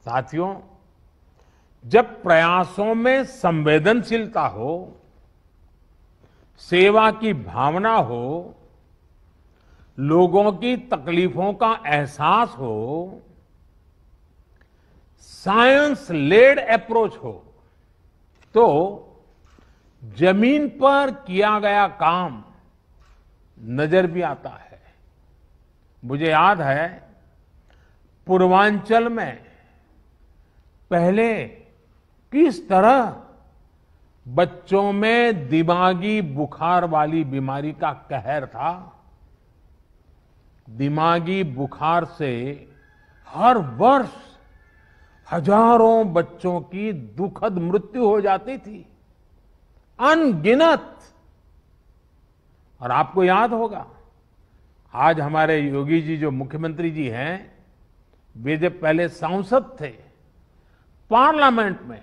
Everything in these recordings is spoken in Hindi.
साथियों, जब प्रयासों में संवेदनशीलता हो, सेवा की भावना हो, लोगों की तकलीफों का एहसास हो, साइंस लेड अप्रोच हो, तो जमीन पर किया गया काम नजर भी आता है। मुझे याद है, पूर्वांचल में पहले किस तरह बच्चों में दिमागी बुखार वाली बीमारी का कहर था। दिमागी बुखार से हर वर्ष हजारों बच्चों की दुखद मृत्यु हो जाती थी, अनगिनत। और आपको याद होगा, आज हमारे योगी जी जो मुख्यमंत्री जी हैं, वे जब पहले सांसद थे, पार्लियामेंट में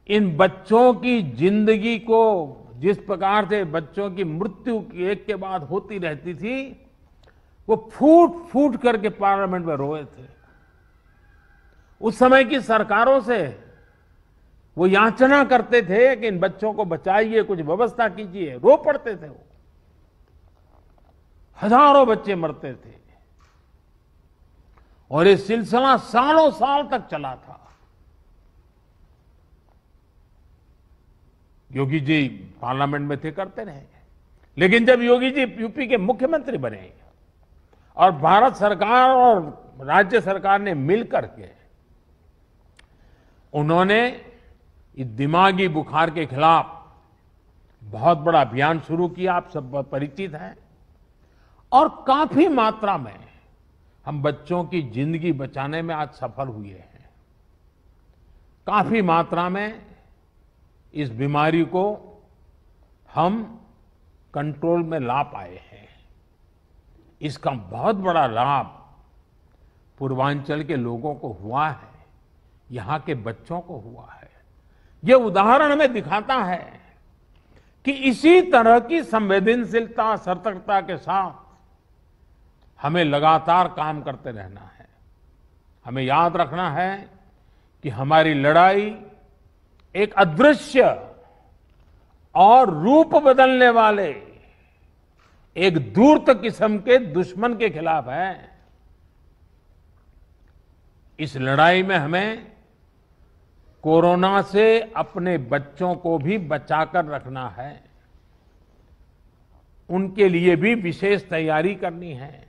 इन बच्चों की जिंदगी को जिस प्रकार से बच्चों की मृत्यु एक के बाद होती रहती थी, वो फूट फूट करके पार्लियामेंट में रोए थे। उस समय की सरकारों से वो याचना करते थे कि इन बच्चों को बचाइए, कुछ व्यवस्था कीजिए, रो पड़ते थे वो। हजारों बच्चे मरते थे और ये सिलसिला सालों साल तक चला था। योगी जी पार्लियामेंट में थे, करते रहे। लेकिन जब योगी जी यूपी के मुख्यमंत्री बने और भारत सरकार और राज्य सरकार ने मिलकर के उन्होंने इस दिमागी बुखार के खिलाफ बहुत बड़ा अभियान शुरू किया, आप सब परिचित हैं। और काफी मात्रा में हम बच्चों की जिंदगी बचाने में आज सफल हुए हैं। काफी मात्रा में इस बीमारी को हम कंट्रोल में ला पाए हैं। इसका बहुत बड़ा लाभ पूर्वांचल के लोगों को हुआ है, यहां के बच्चों को हुआ है। यह उदाहरण हमें दिखाता है कि इसी तरह की संवेदनशीलता, सतर्कता के साथ हमें लगातार काम करते रहना है। हमें याद रखना है कि हमारी लड़ाई एक अदृश्य और रूप बदलने वाले एक धूर्त किस्म के दुश्मन के खिलाफ है। इस लड़ाई में हमें कोरोना से अपने बच्चों को भी बचाकर रखना है। उनके लिए भी विशेष तैयारी करनी है।